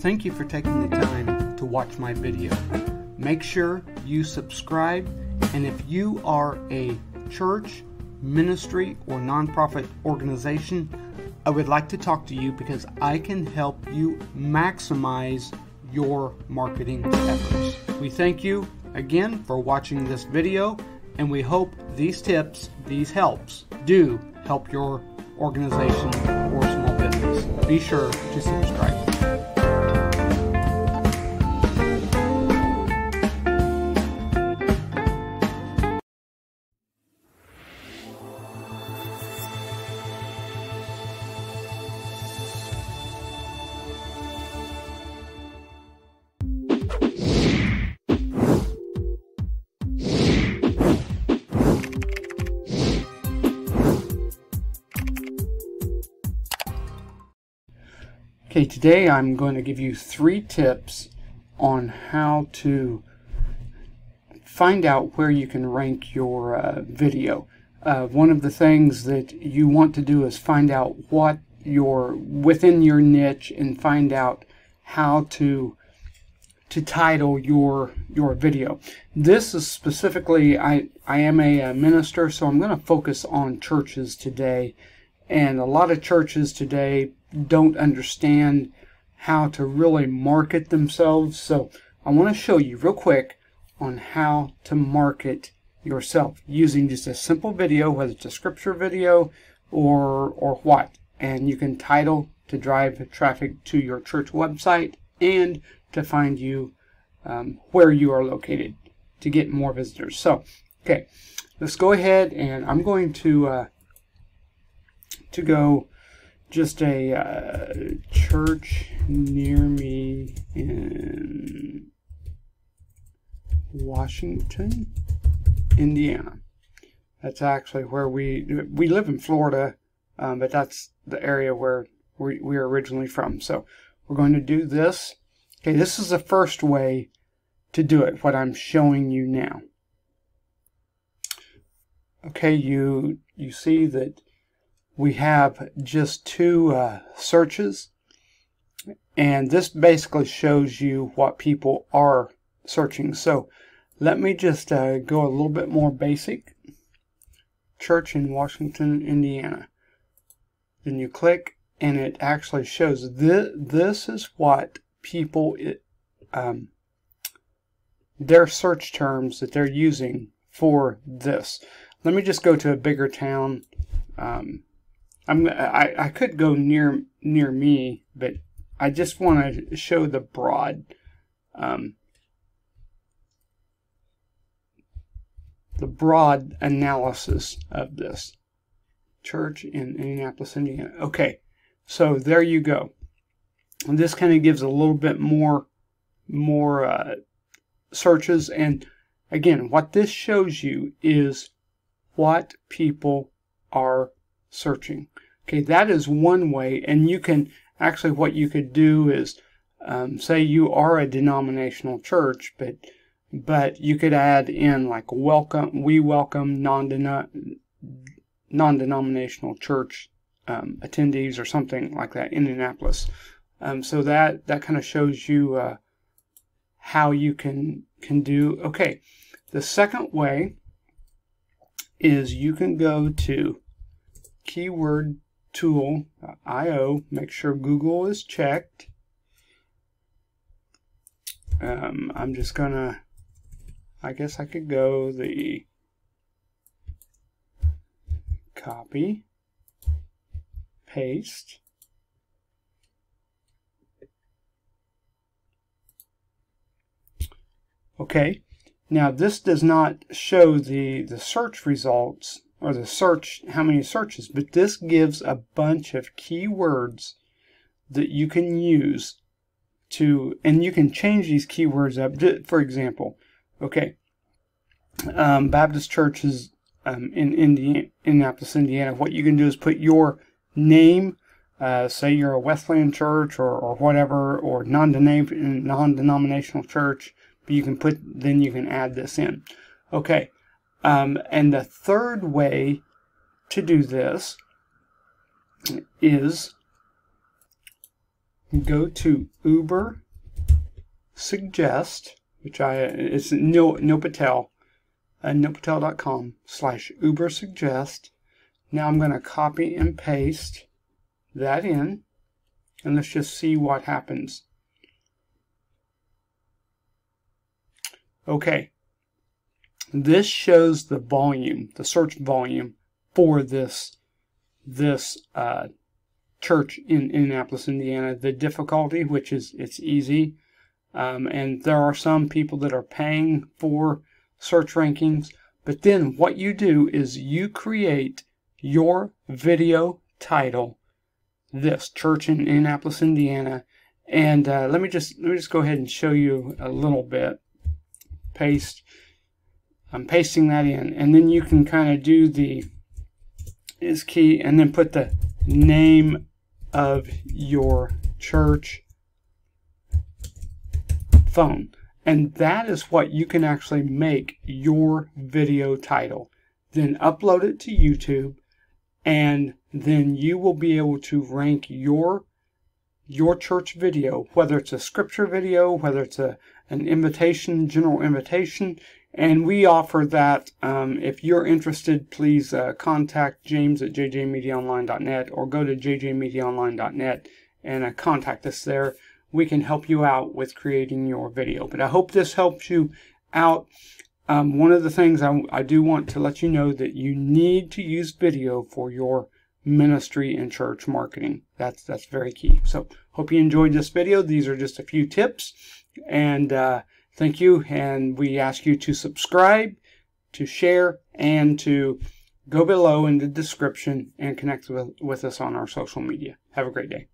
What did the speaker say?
Thank you for taking the time to watch my video. Make sure you subscribe, and if you are a church, ministry, or nonprofit organization, I would like to talk to you because I can help you maximize your marketing efforts. We thank you again for watching this video, and we hope these tips, these helps, do help your organization or small business. Be sure to subscribe. Okay, today I'm going to give you 3 tips on how to find out where you can rank your video. One of the things that you want to do is find out what you're within your niche and find out how to title your video. This is specifically, I am a minister, so I'm going to focus on churches today. And a lot of churches today don't understand how to really market themselves. So I want to show you real quick on how to market yourself using just a simple video, whether it's a scripture video or what. And you can title to drive traffic to your church website and to find you where you are located to get more visitors. So, okay, let's go ahead, and I'm going to go just a church near me in Washington, Indiana. That's actually where we live in Florida, but that's the area where we're originally from. So we're going to do this. Okay, this is the first way to do it, what I'm showing you now. Okay, you see that we have just 2 searches, and this basically shows you what people are searching. So let me just go a little bit more basic. Church in Washington, Indiana. Then you click, and it actually shows this is what people, their search terms that they're using for this. Let me just go to a bigger town. I could go near me, but I just want to show the broad analysis of this. Church in Indianapolis, Indiana. Okay, so there you go. And this kind of gives a little bit more searches. And again, what this shows you is what people are searching. Okay, that is one way, and you can actually, what you could do is say you are a denominational church, but you could add in like we welcome non-denominational church attendees or something like that, Indianapolis. So that kind of shows you how you can do. Okay, the second way is you can go to keywordtool.io, make sure Google is checked. I'm just gonna, I guess I could go the copy, paste. Okay, now this does not show the search results or the search, how many searches, but this gives a bunch of keywords that you can use to, and you can change these keywords up. For example, okay, Baptist churches in Indianapolis, Indiana, what you can do is put your name, say you're a Wesleyan church or whatever, or non-denominational church, but then you can add this in. Okay, and the third way to do this is go to Uber Suggest, which it's Neil Patel, neilpatel.com/Uber Suggest. Now I'm going to copy and paste that in, and let's just see what happens. Okay, this shows the volume, the search volume for this church in Indianapolis, Indiana. The difficulty, which is it's easy, and there are some people that are paying for search rankings. But then what you do is you create your video title, this church in Indianapolis, Indiana, and let me just go ahead and show you a little bit. I'm pasting that in, and then you can kind of do the is key, and then put the name of your church phone, and that is what you can actually make your video title. Then upload it to YouTube, and then you will be able to rank your church video, whether it's a scripture video, whether it's an invitation, general invitation, and we offer that. If you're interested, please contact James at jjmediaonline.net, or go to jjmediaonline.net and contact us there. We can help you out with creating your video. But I hope this helps you out. One of the things I do want to let you know that you need to use video for your ministry and church marketing. That's very key. So hope you enjoyed this video. These are just a few tips, and thank you. And we ask you to subscribe, to share, and to go below in the description and connect with us on our social media. Have a great day.